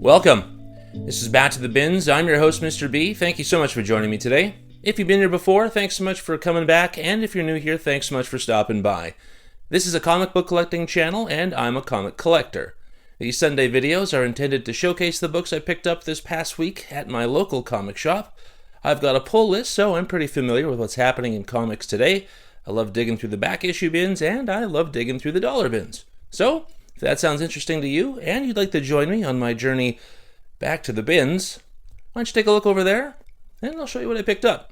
Welcome. This is Back to the Bins. I'm your host, Mr. B. Thank you so much for joining me today. If you've been here before, thanks so much for coming back, and if you're new here, thanks so much for stopping by. This is a comic book collecting channel, and I'm a comic collector. These Sunday videos are intended to showcase the books I picked up this past week at my local comic shop. I've got a pull list, so I'm pretty familiar with what's happening in comics today. I love digging through the back issue bins, and I love digging through the dollar bins. So, if that sounds interesting to you, and you'd like to join me on my journey back to the bins, why don't you take a look over there, and I'll show you what I picked up.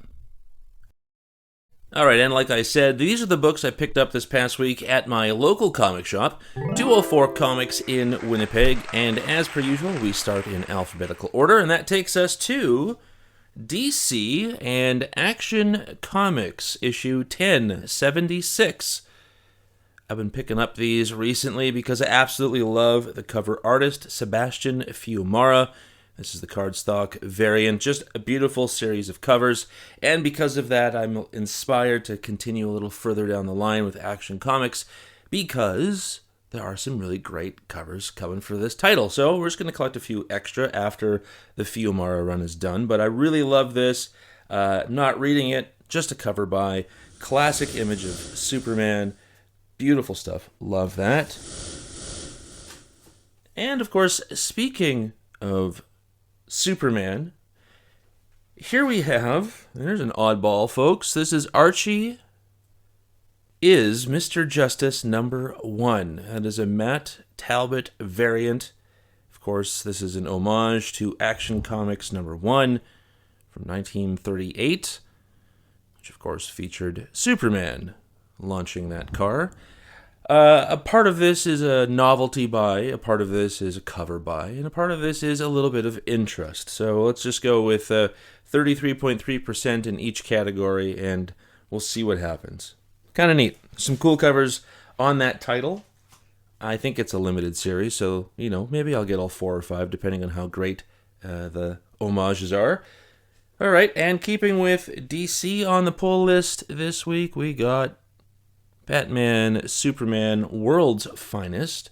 Alright, and like I said, these are the books I picked up this past week at my local comic shop, 204 Comics in Winnipeg, and as per usual, we start in alphabetical order, and that takes us to DC and Action Comics, issue 1076. I've been picking up these recently because I absolutely love the cover artist, Sebastian Fiumara. This is the cardstock variant, just a beautiful series of covers, and because of that, I'm inspired to continue a little further down the line with Action Comics because there are some really great covers coming for this title. So we're just going to collect a few extra after the Fiumara run is done, but I really love this. Not reading it, just a cover by. Classic image of Superman. Beautiful stuff. Love that. And of course, speaking of Superman, here we have, there's an oddball, folks. This is Archie Is Mr. Justice #1. That is a Matt Talbot variant. Of course, this is an homage to Action Comics #1 from 1938, which of course featured Superman launching that car. A part of this is a novelty buy, a part of this is a cover buy, and a part of this is a little bit of interest. So let's just go with 33.3% in each category, and we'll see what happens. Kind of neat. Some cool covers on that title. I think it's a limited series, so, maybe I'll get all 4 or 5, depending on how great the homages are. All right, and keeping with DC on the pull list this week, we got Batman, Superman, World's Finest,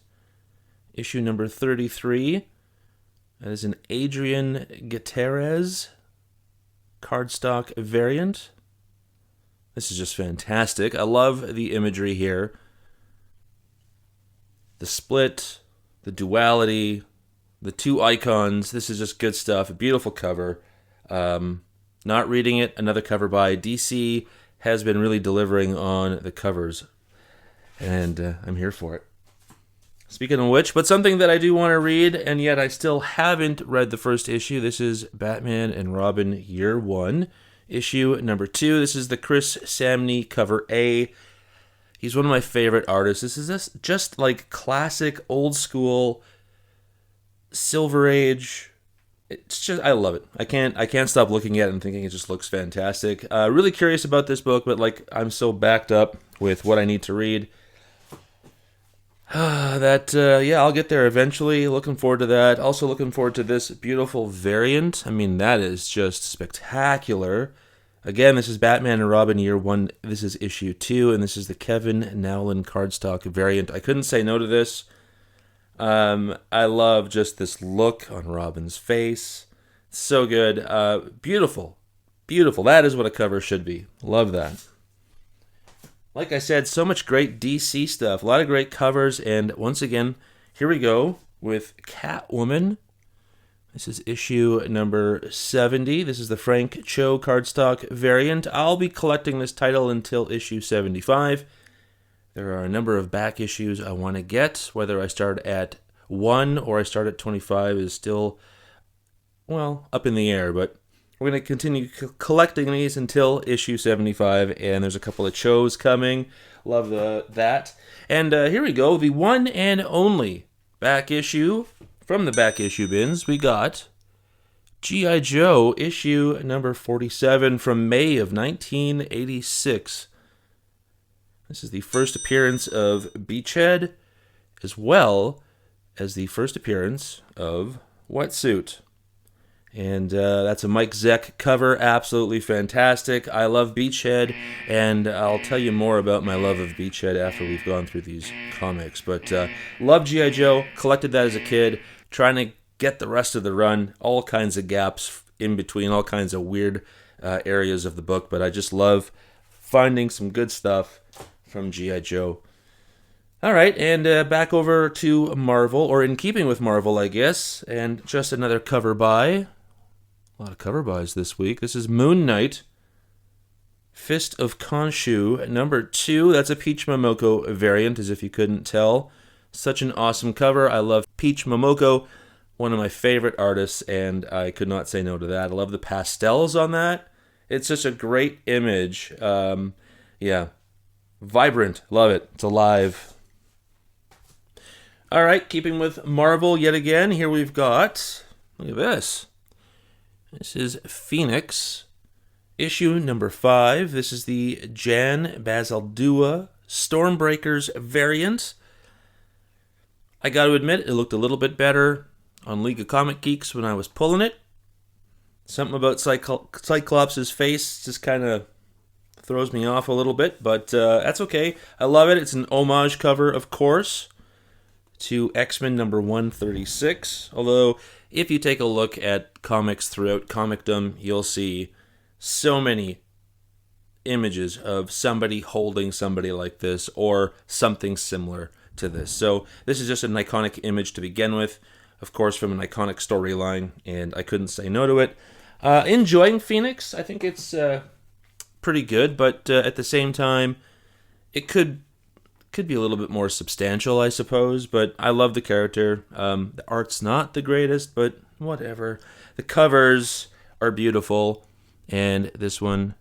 issue number 33. That is an Adrian Gutierrez cardstock variant. This is just fantastic. I love the imagery here. The split, the duality, the two icons. This is just good stuff. A beautiful cover. Not reading it, another cover by DC. Has been really delivering on the covers, and I'm here for it. Speaking of which, but something that I do want to read, and yet I still haven't read the first issue. This is Batman and Robin Year 1, issue number 2. This is the Chris Samnee cover A. He's one of my favorite artists. This is just like classic, old school, Silver Age. It's just, I love it. I can't stop looking at it and thinking it just looks fantastic. Really curious about this book, but I'm so backed up with what I need to read that I'll get there eventually. Looking forward to that. Also looking forward to this beautiful variant. I mean, that is just spectacular. Again, this is Batman and Robin Year 1. This is issue 2, and this is the Kevin Nowlan cardstock variant. I couldn't say no to this. I love just this look on Robin's face. So good. Beautiful. Beautiful. That is what a cover should be. Love that. Like I said, so much great DC stuff. A lot of great covers. And once again, here we go with Catwoman. This is issue number 70. This is the Frank Cho cardstock variant. I'll be collecting this title until issue 75. There are a number of back issues I want to get. Whether I start at 1 or I start at 25 is still, up in the air. But we're going to continue collecting these until issue 75. And there's a couple of Chos coming. Love that. And here we go. The one and only back issue from the back issue bins. We got G.I. Joe issue number 47 from May of 1986. This is the first appearance of Beachhead, as well as the first appearance of Wetsuit. And that's a Mike Zeck cover, absolutely fantastic. I love Beachhead, and I'll tell you more about my love of Beachhead after we've gone through these comics. But love G.I. Joe, collected that as a kid, trying to get the rest of the run. All kinds of gaps in between, all kinds of weird areas of the book, but I just love finding some good stuff from G.I. Joe. All right, and back over to Marvel, or in keeping with Marvel, I guess, and just another cover buy. A lot of cover buys this week. This is Moon Knight, Fist of Khonshu, number 2. That's a Peach Momoko variant, as if you couldn't tell. Such an awesome cover. I love Peach Momoko, one of my favorite artists, and I could not say no to that. I love the pastels on that. It's just a great image. Yeah, vibrant. Love it. It's alive. All right, keeping with Marvel yet again, here we've got, look at this. This is Phoenix, issue number 5. This is the Jan Bazaldua Stormbreakers variant. I got to admit, it looked a little bit better on League of Comic Geeks when I was pulling it. Something about Cyclops' face just kind of throws me off a little bit, but that's okay. I love it. It's an homage cover, of course, to X-Men number 136. Although, if you take a look at comics throughout comicdom, you'll see so many images of somebody holding somebody like this or something similar to this. So this is just an iconic image to begin with, of course, from an iconic storyline, and I couldn't say no to it. Enjoying Phoenix. I think it's pretty good, but at the same time, it could be a little bit more substantial, I suppose, but I love the character. The art's not the greatest, but whatever. The covers are beautiful, and this one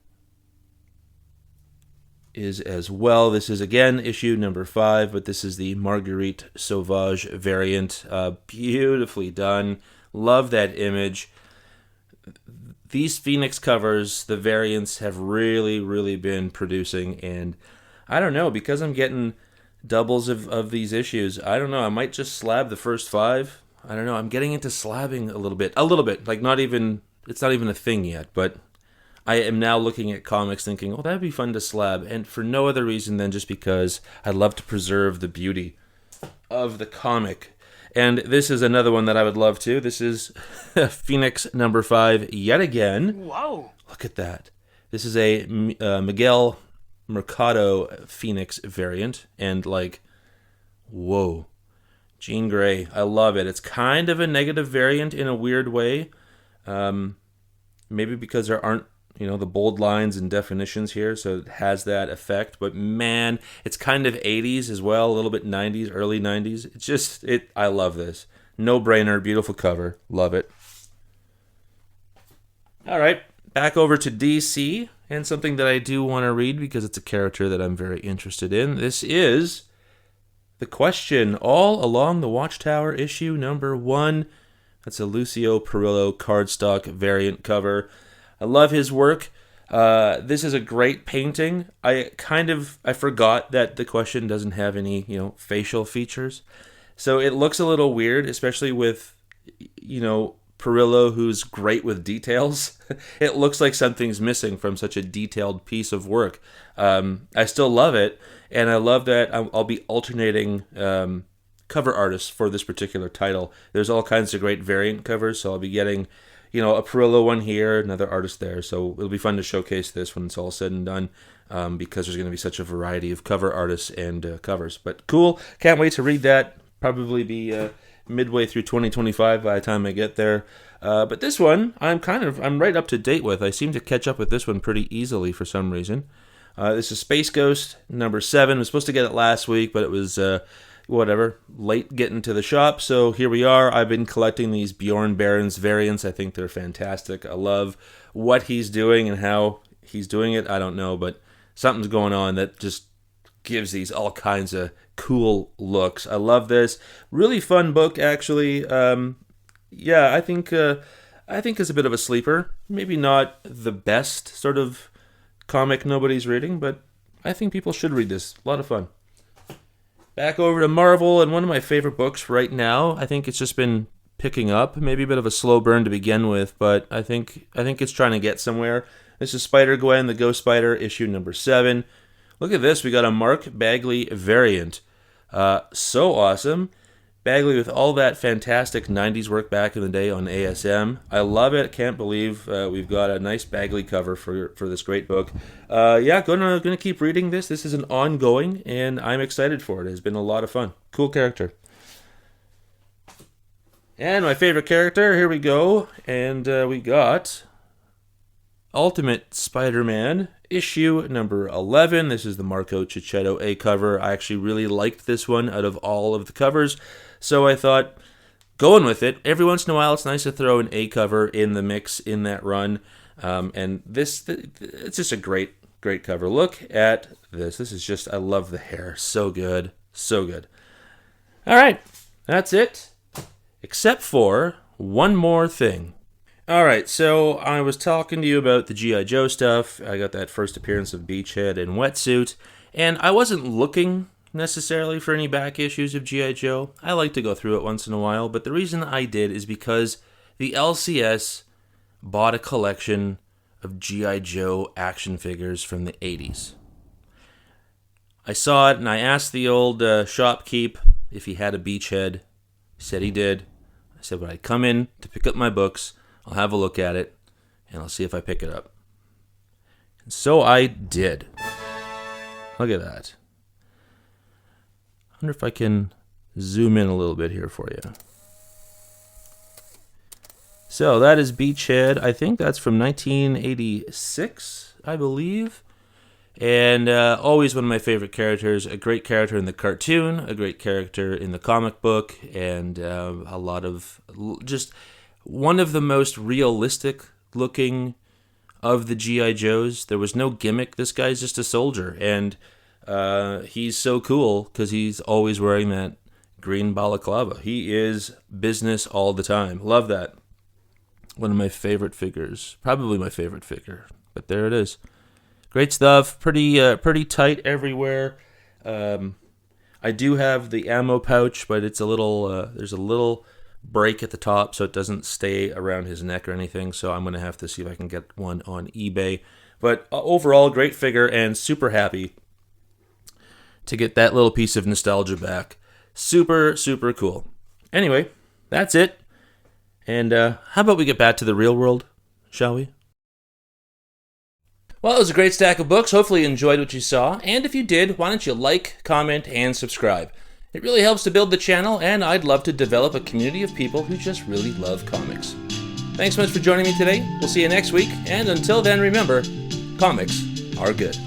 is as well. This is, again, issue number 5, but this is the Marguerite Sauvage variant. Beautifully done. Love that image. These Phoenix covers, the variants, have really, really been producing, and I don't know, because I'm getting doubles of these issues, I don't know, I might just slab the first 5. I don't know, I'm getting into slabbing a little bit, like not even, it's not even a thing yet, but I am now looking at comics thinking, oh, that'd be fun to slab, and for no other reason than just because I love to preserve the beauty of the comic. And this is another one that I would love to. This is Phoenix number 5 yet again. Whoa! Look at that. This is a Miguel Mercado Phoenix variant, and like, whoa, Jean Grey, I love it. It's kind of a negative variant in a weird way, maybe because there aren't, the bold lines and definitions here, so it has that effect. But man, it's kind of 80s as well, a little bit 90s, early 90s. I love this. No brainer, beautiful cover, love it. All right, back over to DC. And something that I do want to read because it's a character that I'm very interested in. This is The Question, All Along the Watchtower, issue number 1. That's a Lucio Perillo cardstock variant cover. I love his work. This is a great painting. I forgot that The Question doesn't have any, facial features. So it looks a little weird, especially with, Perillo, who's great with details. It looks like something's missing from such a detailed piece of work. I still love it, and I love that I'll be alternating cover artists for this particular title. There's all kinds of great variant covers, so I'll be getting, a Perillo one here, another artist there. So it'll be fun to showcase this when it's all said and done, because there's going to be such a variety of cover artists and covers. But cool, can't wait to read that. Probably be midway through 2025 by the time I get there. But this one, I'm right up to date with. I seem to catch up with this one pretty easily for some reason. This is Space Ghost number 7. I was supposed to get it last week, but it was, late getting to the shop. So here we are. I've been collecting these Bjorn Barons variants. I think they're fantastic. I love what he's doing and how he's doing it. I don't know, but something's going on that just gives these all kinds of cool looks. I love this. Really fun book, actually. I think it's a bit of a sleeper. Maybe not the best sort of comic nobody's reading, but I think people should read this. A lot of fun. Back over to Marvel, and one of my favorite books right now. I think it's just been picking up. Maybe a bit of a slow burn to begin with, but I think it's trying to get somewhere. This is Spider-Gwen, the Ghost Spider, issue number 7. Look at this. We got a Mark Bagley variant. So awesome. Bagley with all that fantastic 90s work back in the day on ASM. I love it. Can't believe we've got a nice Bagley cover for this great book. Yeah, gonna keep reading this. This is an ongoing, and I'm excited for it. It has been a lot of fun. Cool character. And my favorite character, here we go. And we got Ultimate Spider-Man, issue number 11. This is the Marco Cicchetto A cover. I actually really liked this one out of all of the covers, so I thought, going with it, every once in a while it's nice to throw an A cover in the mix in that run. And it's just a great cover. Look at this. This is just, I love the hair. So good. So good. All right, that's it. Except for one more thing. Alright, so I was talking to you about the G.I. Joe stuff. I got that first appearance of Beachhead in Wetsuit, and I wasn't looking necessarily for any back issues of G.I. Joe. I like to go through it once in a while, but the reason I did is because the LCS bought a collection of G.I. Joe action figures from the 80s. I saw it, and I asked the old shopkeep if he had a Beachhead. He said he did. I said, when I come in to pick up my books, I'll have a look at it, and I'll see if I pick it up. And so I did. Look at that. I wonder if I can zoom in a little bit here for you. So that is Beachhead. I think that's from 1986, I believe. And always one of my favorite characters. A great character in the cartoon, a great character in the comic book, and a lot of just one of the most realistic looking of the G.I. Joes. There was no gimmick. This guy's just a soldier, and he's so cool because he's always wearing that green balaclava. He is business all the time. Love that. One of my favorite figures. Probably my favorite figure, but there it is. Great stuff. Pretty tight everywhere. I do have the ammo pouch, but it's a little. There's a little break at the top, so it doesn't stay around his neck or anything. So I'm gonna have to see if I can get one on eBay. But overall, great figure, and super happy to get that little piece of nostalgia back. Super cool. Anyway, that's it. And how about we get back to the real world, shall we? Well, it was a great stack of books. Hopefully you enjoyed what you saw. And if you did, why don't you like, comment, and subscribe? It really helps to build the channel, and I'd love to develop a community of people who just really love comics. Thanks so much for joining me today. We'll see you next week, and until then, remember, comics are good.